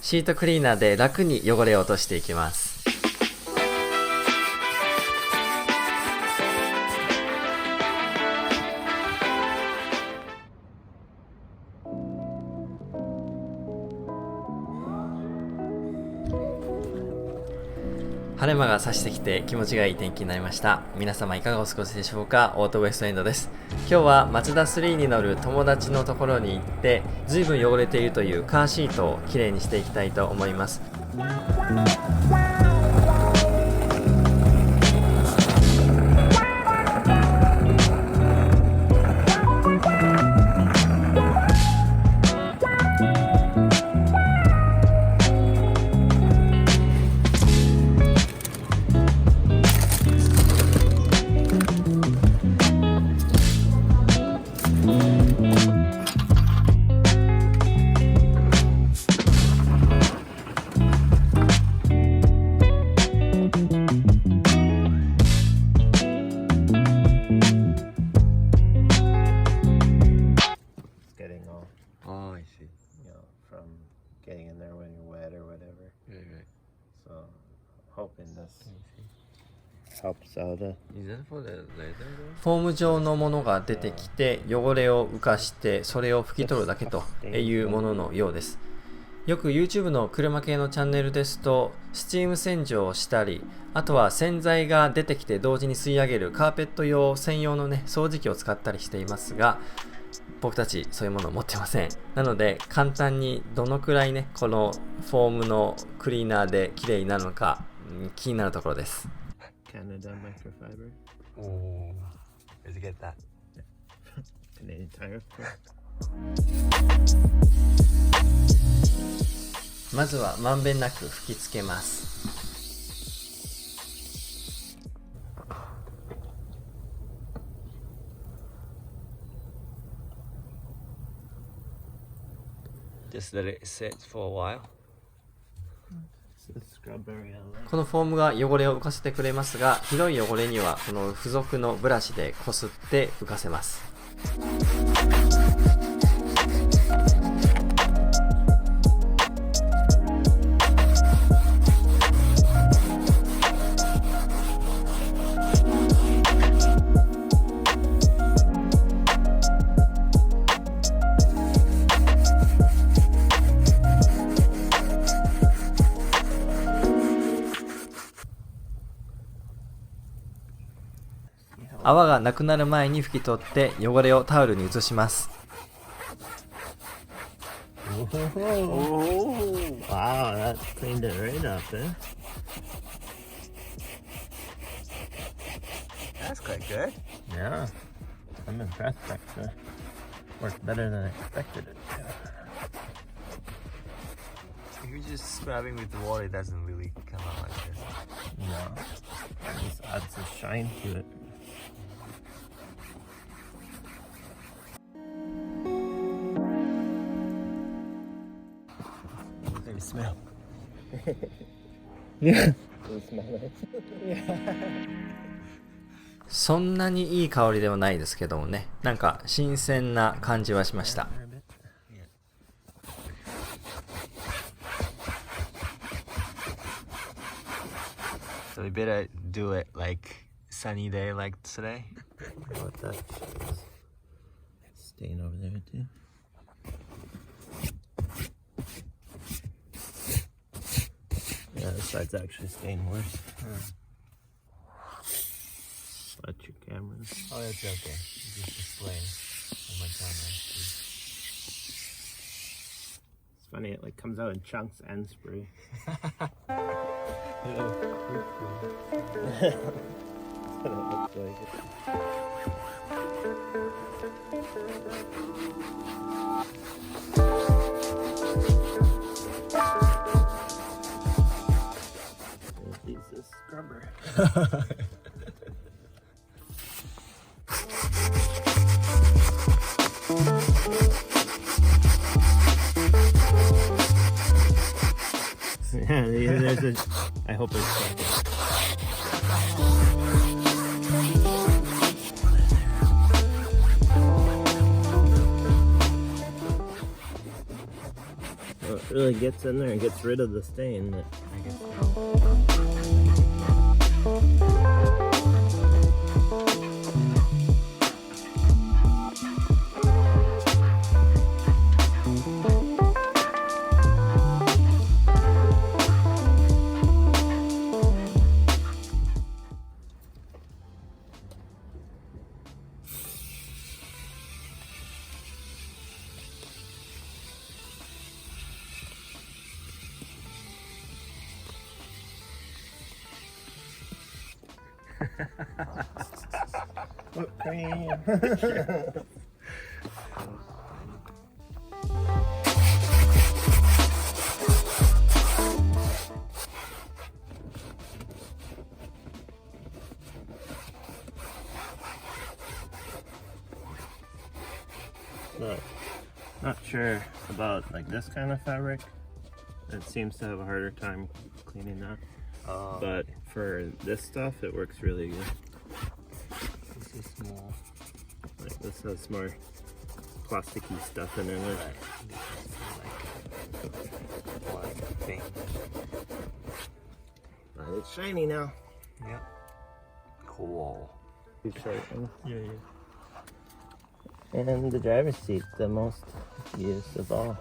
シートクリーナーで楽に汚れを落としていきます。晴れ間が差してきて気持ちがいい天気になりました。皆様いかがお過ごしでしょうか。オートウエストエンドです。今日はマツダ3に乗る友達のところに行って随分汚れているというカーシートをきれいにしていきたいと思います。Oh, I see. From getting in there when you're wet or whatever. Right. So, hoping this helps out. Is that for the leather though? フォーム状のものが出てきて汚れを浮かしてそれを拭き取るだけというもののようです。よく YouTube の車系のチャンネルですとスチーム洗浄をしたり、あとは洗剤が出てきて同時に吸い上げるカーペット用専用のね掃除機を使ったりしていますが、僕たちそういうものを持ってません。なので簡単にどのくらいねこのフォームのクリーナーで綺麗になるのか気になるところです。Canada microfiber. Oh, where'd you get that? Canadian Tire. まずはまんべんなく吹きつけます。Just let it sit for a while. このフォームが汚れを浮かせてくれますが、ひどい汚れにはこの付属のブラシでこすって浮かせます。泡がなくなる前に拭き取って汚れをタオルに移します。Oh, wow, that cleaned it right up, eh? That's quite good. Yeah, I'm impressed actually. Worked better than I expected it to. If you're just scrubbing with the water, it doesn't really come out like this. No, it just adds a shine to it. Maybe smell. Yeah. Does it smell nice? Yeah. そんなにいい香りではないですけどもね、なんか新鮮な感じはしました。So we better do it like sunny day like today. What that stain over there too. Yeah, this side's actually stained worse. Watch your cameras. Oh, that's okay. Just display on my camera. It's funny, it like comes out in chunks and spray. That's what it looks like. Use this scrubber. Yeah, there's a. I hope it's. really gets in there and gets rid of the stain. I guess so. Whipped cream. Look, not sure about like this kind of fabric. It seems to have a harder time cleaning that. But for this stuff, it works really good. This is small. Like this has more plasticky stuff in it. Right. This is like plastic thing. But it's shiny now. Yeah. Cool. Yeah. And the driver's seat, the most used of all.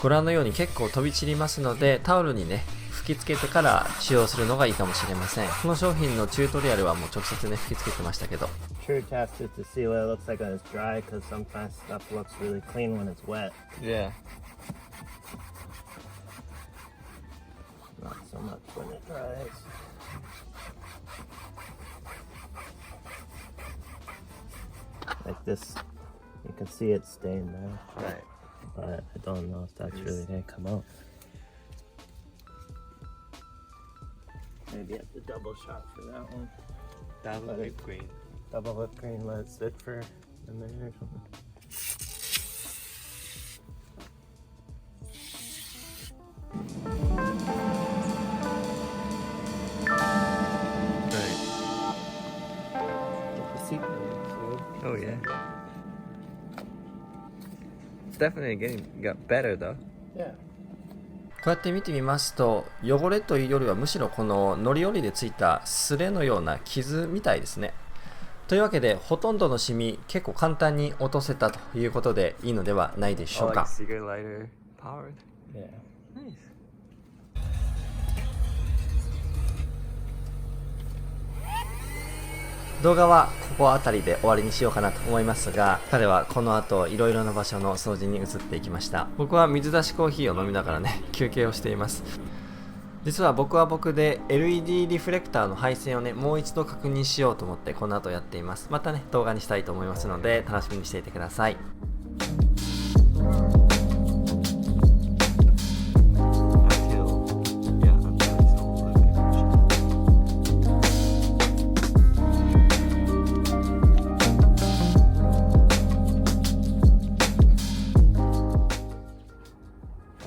ご覧のように結構飛び散りますので、タオルにね吹きつけてから使用するのがいいかもしれません。この商品のチュートリアルはもう直接ね吹きつけてましたけど、 True test it to see what it looks like when it's dry, because sometimes stuff looks really clean when it's wet. Yeah. Not so much when it dries. Like this, you can see it stained now, Right. but I don't know if that's really gonna come out. Maybe have to double shot for that one. Double Let it- whipped cream. Double whipped cream, let it sit for a minute or something. Right. The seat Oh yeah. It's definitely got better though. Yeah. こうやって見てみますと、汚れというよりはむしろこの乗り降りでついたスレのような傷みたいですね。というわけで、ほとんどのシミ結構簡単に落とせたということでいいのではないでしょう Oh, か。 like cigarette lighter powered. Yeah. Nice. 動画はここあたりで終わりにしようかなと思いますが、彼はこの後いろいろな場所の掃除に移っていきました。僕は水出しコーヒーを飲みながらね休憩をしています。実は僕は僕で LED リフレクターの配線をねもう一度確認しようと思ってこの後やっています。またね動画にしたいと思いますので楽しみにしていてください。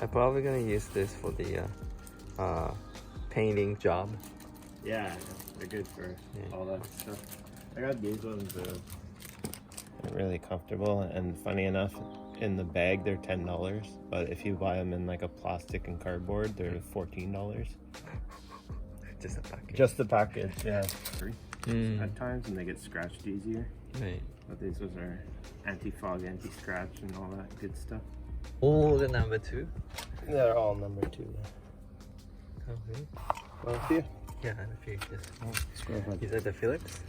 I'm probably gonna use this for the painting job. Yeah, they're good for Yeah. all that stuff. I got these ones. They're really comfortable, and funny enough, in the bag they're $10, but if you buy them in like a plastic and cardboard, they're $14. Just a package. Just the package, yeah. Mm. At times, and they get scratched easier. Right. But these ones are anti-fog, anti-scratch, and all that good stuff. Oh, the number 2. They're all number 2. Oh, really? Well, a few. Yeah, and a few. Yes. Go ahead. Is that the Philips?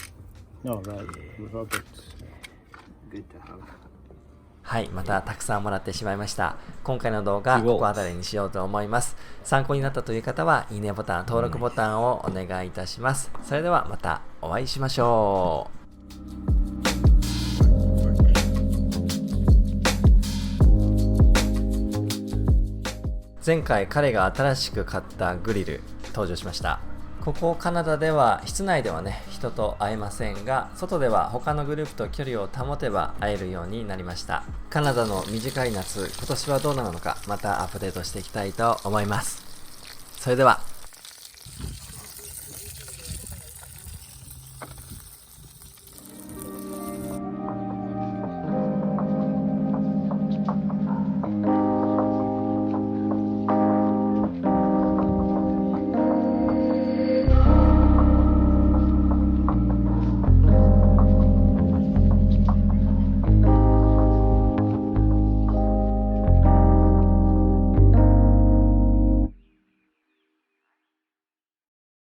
No, right. Robert's good to have. はい、またたくさんもらってしまいました。今回の動画ここあたりにしようと思います。参考になったという方はいいねボタン、登録ボタンをお願いいたします。それではまたお会いしましょう。前回彼が新しく買ったグリル登場しました。ここカナダでは室内ではね人と会えませんが、外では他のグループと距離を保てば会えるようになりました。カナダの短い夏、今年はどうなのかまたアップデートしていきたいと思います。それでは。